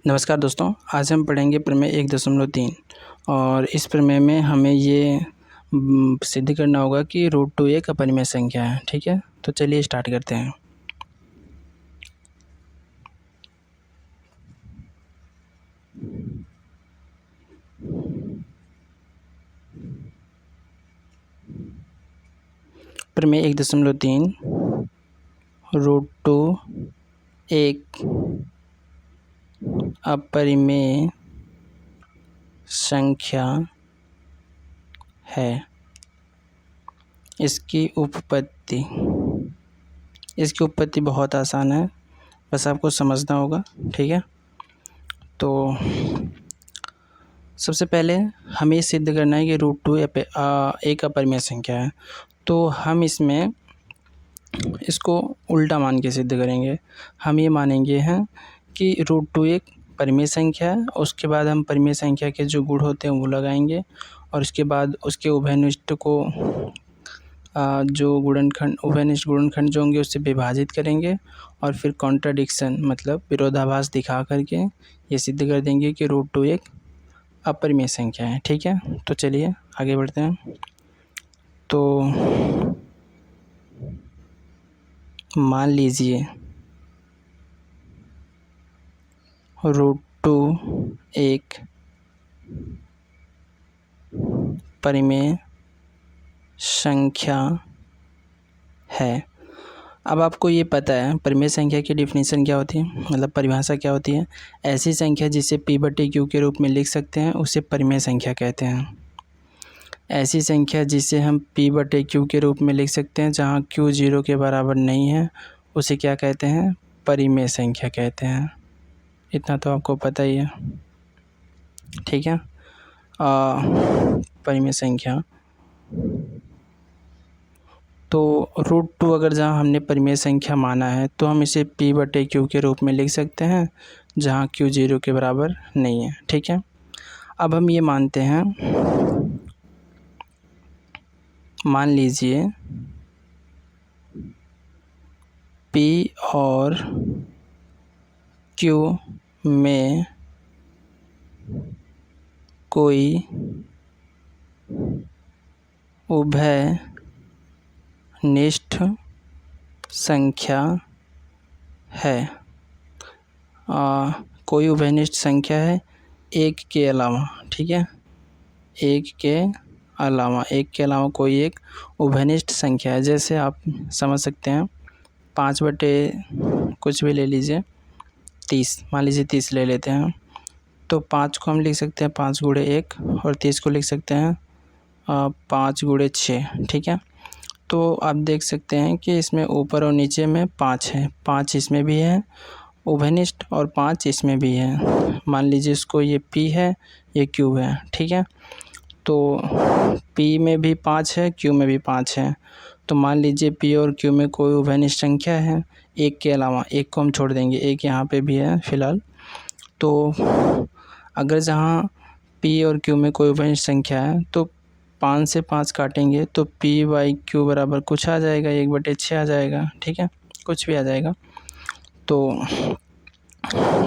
नमस्कार दोस्तों, आज हम पढ़ेंगे प्रमेय 1.3 और इस प्रमेय में हमें ये सिद्ध करना होगा कि √2 एक अपरिमेय संख्या है। ठीक है, तो चलिए स्टार्ट करते हैं। प्रमेय 1.3 √2 एक अपरिमेय संख्या है। इसकी उत्पत्ति बहुत आसान है, बस आपको समझना होगा। ठीक है, तो सबसे पहले हमें सिद्ध करना है कि √2 एक अपरिमेय संख्या है। तो हम इसको उल्टा मान के सिद्ध करेंगे। हम ये मानेंगे हैं कि √2 एक परिमेय संख्या है। उसके बाद हम परिमेय संख्या के जो गुण होते हैं वो लगाएंगे और उसके बाद उसके उभयनिष्ठ को जो उभयनिष्ठ गुणनखंड जो होंगे उससे विभाजित करेंगे और फिर कॉन्ट्राडिक्शन मतलब विरोधाभास दिखा करके ये सिद्ध कर देंगे कि √2 एक अपरिमेय संख्या है। ठीक है, तो चलिए आगे बढ़ते हैं। तो मान लीजिए √2 एक परिमेय संख्या है। अब आपको ये पता है परिमेय संख्या की डेफिनेशन क्या होती है, मतलब परिभाषा क्या होती है। ऐसी संख्या जिसे P/Q के रूप में लिख सकते हैं उसे परिमेय संख्या कहते हैं। ऐसी संख्या जिसे हम P/Q के रूप में लिख सकते हैं जहाँ Q 0 के बराबर नहीं है उसे क्या कहते हैं, परिमेय संख्या कहते हैं। इतना तो आपको पता ही है। ठीक है, परिमेय संख्या तो √2 अगर जहाँ हमने परिमेय संख्या माना है तो हम इसे P/Q के रूप में लिख सकते हैं जहाँ Q 0 के बराबर नहीं है। ठीक है, अब हम ये मानते हैं, मान लीजिए P और Q में कोई उभयनिष्ठ संख्या है। कोई उभयनिष्ठ संख्या है एक के अलावा। ठीक है, एक के अलावा कोई एक उभयनिष्ठ संख्या है। जैसे आप समझ सकते हैं 5/, कुछ भी ले लीजिए, 30, मान लीजिए 30 ले लेते हैं। तो 5 को हम लिख सकते हैं 5 × 1 और 30 को लिख सकते हैं 5 × 6। ठीक है, तो आप देख सकते हैं कि इसमें ऊपर और नीचे में 5 है, 5 इसमें भी है उभयनिष्ठ और 5 इसमें भी है। मान लीजिए इसको ये P है, ये Q है। ठीक है, तो P में भी 5 है, Q में भी 5 है। तो मान लीजिए P और Q में कोई उभयनिष्ठ संख्या है एक के अलावा, एक को हम छोड़ देंगे, एक यहाँ पे भी है फ़िलहाल। तो अगर जहाँ P और Q में कोई उभयनिष्ठ संख्या है तो 5 से 5 काटेंगे तो P/Q बराबर कुछ आ जाएगा, 1/6 आ जाएगा। ठीक है, कुछ भी आ जाएगा। तो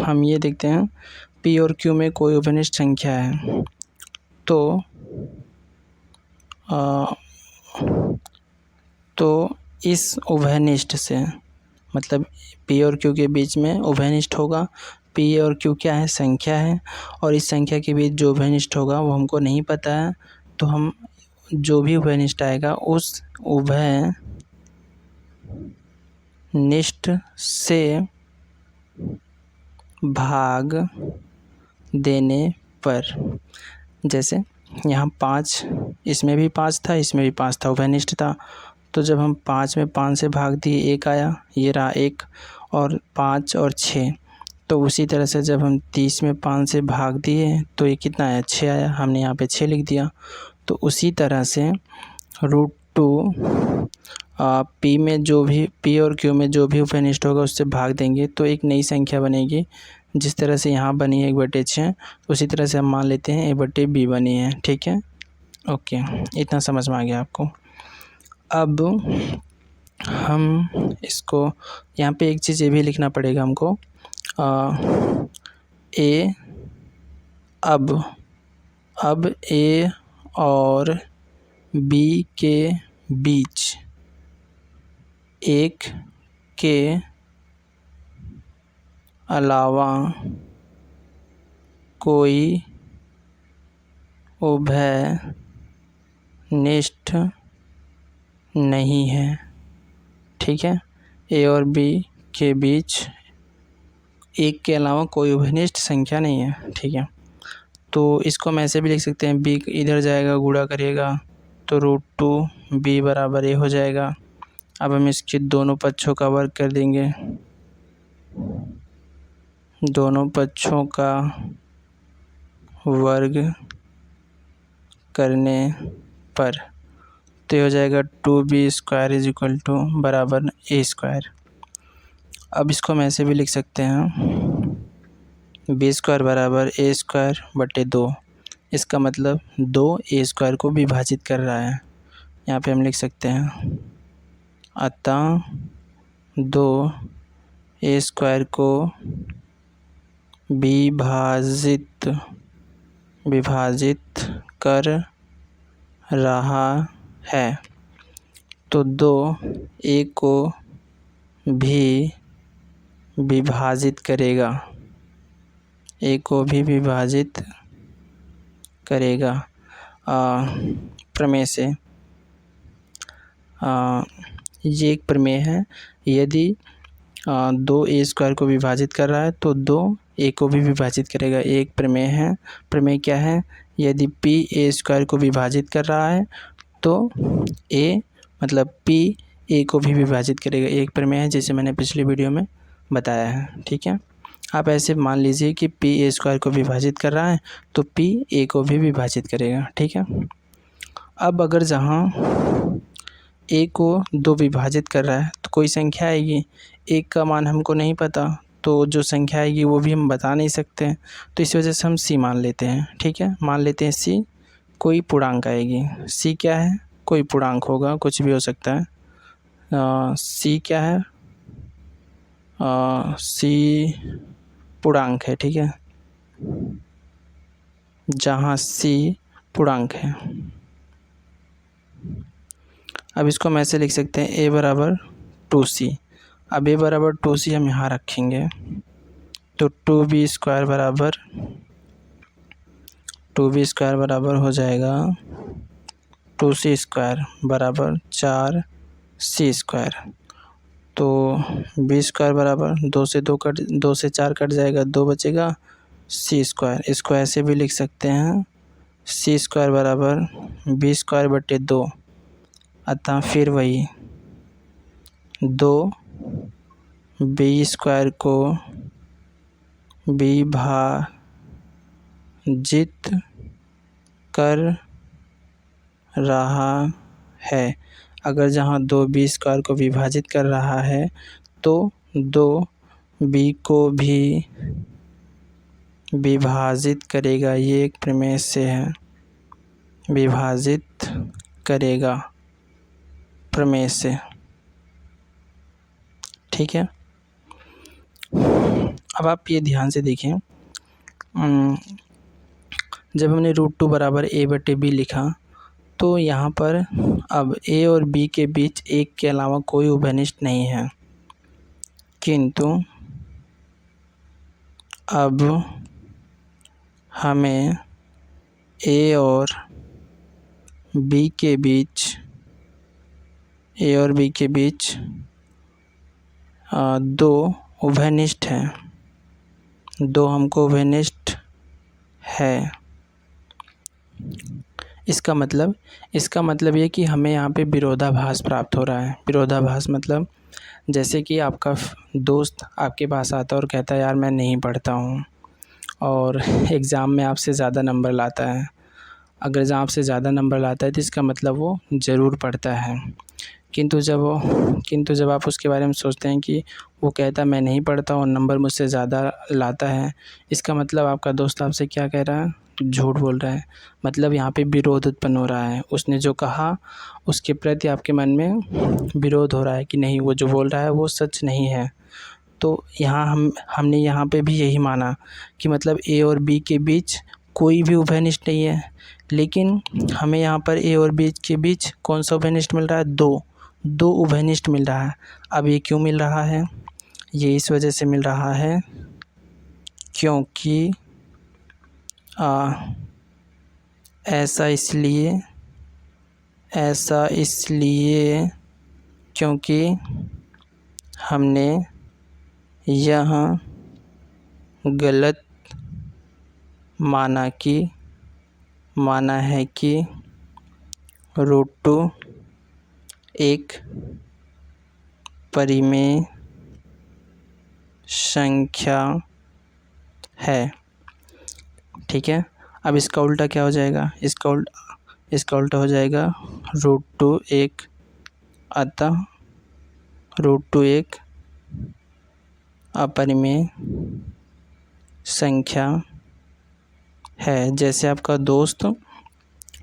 हम ये देखते हैं P और Q में कोई उभयनिष्ठ संख्या है तो इस उभयनिष्ठ से मतलब P और Q के बीच में उभयनिष्ठ होगा। P और Q क्या है, संख्या है, और इस संख्या के बीच जो उभयनिष्ठ होगा वो हमको नहीं पता है। तो हम जो भी उभयनिष्ठ आएगा उस उभयनिष्ठ से भाग देने पर, जैसे यहाँ 5, इसमें भी 5 था, इसमें भी 5 था, उभयनिष्ठ था। तो जब हम 5 में 5 से भाग दिए 1 आया, ये रहा 1, और 5 और 6। तो उसी तरह से जब हम 30 में 5 से भाग दिए तो ये कितना आया, 6 आया, हमने यहाँ पे 6 लिख दिया। तो उसी तरह से √2 P और Q में जो भी उभयनिष्ठ होगा उससे भाग देंगे तो एक नई संख्या बनेगी। जिस तरह से यहाँ बनी है 1/6, उसी तरह से हम मान लेते हैं A/B बनी है। ठीक है, ओके, इतना समझ में आ गया आपको। अब हम इसको यहाँ पे एक चीज़ ये भी लिखना पड़ेगा हमको, ए अब ए और बी के बीच एक के अलावा कोई उभयनिष्ठ नहीं है। ठीक है, ए और बी के बीच एक के अलावा कोई उभयनिष्ठ संख्या नहीं है। ठीक है, तो इसको हम ऐसे भी लिख सकते हैं, बी इधर जाएगा गुणा करेगा तो √2 बी बराबर ए हो जाएगा। अब हम इसके दोनों पक्षों का वर्ग कर देंगे, दोनों पक्षों का वर्ग करने पर तो ये हो जाएगा 2b² बराबर a²। अब इसको हम ऐसे भी लिख सकते हैं, b² बराबर a²/2। इसका मतलब 2a² को विभाजित कर रहा है। यहाँ पे हम लिख सकते हैं, अतः 2a² को विभाजित कर रहा है, तो 2a को भी विभाजित करेगा, ए को भी विभाजित करेगा प्रमेय से। ये एक प्रमेय है, यदि 2a² को विभाजित कर रहा है तो 2a को भी विभाजित करेगा। एक प्रमेय है। प्रमेय क्या है? यदि p a² को विभाजित कर रहा है तो a मतलब p a को भी विभाजित करेगा। एक प्रमेय है, जैसे मैंने पिछली वीडियो में बताया है। ठीक है, आप ऐसे मान लीजिए कि p a² को विभाजित कर रहा है तो p a को भी विभाजित करेगा। ठीक है, अब अगर जहाँ a को 2 विभाजित कर रहा है तो कोई संख्या आएगी, एक का मान हमको नहीं पता, तो जो संख्या आएगी वो भी हम बता नहीं सकते हैं, तो इस वजह से हम c मान लेते हैं। ठीक है, मान लेते हैं c कोई पूर्णांक आएगी। c क्या है? कोई पूर्णांक होगा, कुछ भी हो सकता है। c क्या है? c पूर्णांक है। ठीक है, जहाँ c पूर्णांक है। अब इसको हम ऐसे लिख सकते हैं, a बराबर 2c। अब a बराबर 2c हम यहाँ रखेंगे तो 2b² बराबर हो जाएगा 2c² बराबर 4c²। तो b² बराबर 2 से 4 कट जाएगा, 2 बचेगा, c²। इसको ऐसे भी लिख सकते हैं, c² बराबर b²/2। अतः फिर वही 2b² को विभाजित कर रहा है। अगर जहाँ 2b² को विभाजित कर रहा है तो 2b को भी विभाजित करेगा। ये एक प्रमेय से है, विभाजित करेगा प्रमेय से। ठीक है, अब आप ये ध्यान से देखें, जब हमने √2 बराबर a/b लिखा तो यहाँ पर अब a और b के बीच एक के अलावा कोई उभयनिष्ठ नहीं है, किंतु अब हमें a और b के बीच 2 उभयनिष्ठ हैं, 2 हमको उभयनिष्ठ है। इसका मतलब ये कि हमें यहाँ पे विरोधाभास प्राप्त हो रहा है। विरोधाभास मतलब जैसे कि आपका दोस्त आपके पास आता है और कहता है यार मैं नहीं पढ़ता हूँ, और एग्ज़ाम में आपसे ज़्यादा नंबर लाता है। अगर जब आपसे ज़्यादा नंबर लाता है तो इसका मतलब वो ज़रूर पढ़ता है। किंतु जब आप उसके बारे में सोचते हैं कि वो कहता है मैं नहीं पढ़ता और नंबर मुझसे ज़्यादा लाता है, इसका मतलब आपका दोस्त आपसे क्या कह रहा है? झूठ बोल रहा है। मतलब यहाँ पे विरोध उत्पन्न हो रहा है। उसने जो कहा उसके प्रति आपके मन में विरोध हो रहा है कि नहीं, वो जो बोल रहा है वो सच नहीं है। तो यहाँ हमने यहाँ पे भी यही माना कि मतलब ए और बी के बीच कोई भी उभयनिष्ठ नहीं है, लेकिन हमें यहाँ पर ए और बी के बीच कौन सा उभयनिष्ठ मिल रहा है? दो उभयनिष्ठ मिल रहा है। अब ये क्यों मिल रहा है? ये इस वजह से मिल रहा है क्योंकि ऐसा इसलिए क्योंकि हमने यहाँ गलत माना है कि √2 एक परिमेय संख्या है। ठीक है, अब इसका उल्टा क्या हो जाएगा? इसका उल्टा हो जाएगा √2 एक, अतः √2 एक अपरिमेय संख्या है। जैसे आपका दोस्त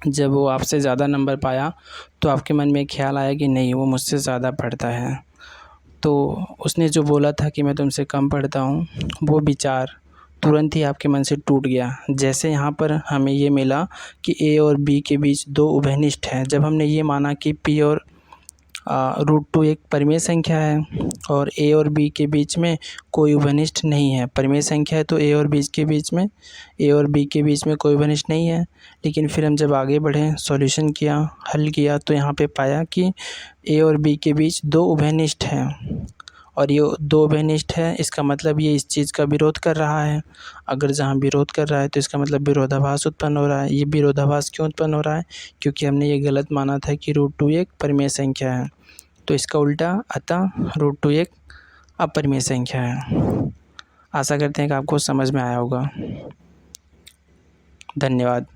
जब वो आपसे ज़्यादा नंबर पाया तो आपके मन में ख्याल आया कि नहीं, वो मुझसे ज़्यादा पढ़ता है, तो उसने जो बोला था कि मैं तुमसे कम पढ़ता हूँ, वो विचार तुरंत ही आपके मन से टूट गया। जैसे यहाँ पर हमें ये मिला कि ए और बी के बीच दो उभयनिष्ठ हैं। जब हमने ये माना कि पी और √2 एक परिमेय संख्या है और ए और बी के बीच में कोई उभयनिष्ठ नहीं है। परिमेय संख्या है तो ए और बी के बीच में कोई उभयनिष्ठ नहीं है। लेकिन फिर हम जब आगे बढ़े, सॉल्यूशन किया, हल किया, तो यहाँ पे पाया कि ए और बी के बीच दो उभयनिष्ठ हैं और ये दो उभयनिष्ठ है, इसका मतलब ये इस चीज़ का विरोध कर रहा है। अगर जहाँ विरोध कर रहा है तो इसका मतलब विरोधाभास उत्पन्न हो रहा है। ये विरोधाभास क्यों उत्पन्न हो रहा है? क्योंकि हमने ये गलत माना था कि √2 एक परिमेय संख्या है, तो इसका उल्टा, अतः √2 एक अपरिमेय संख्या है। आशा करते हैं कि आपको समझ में आया होगा। धन्यवाद।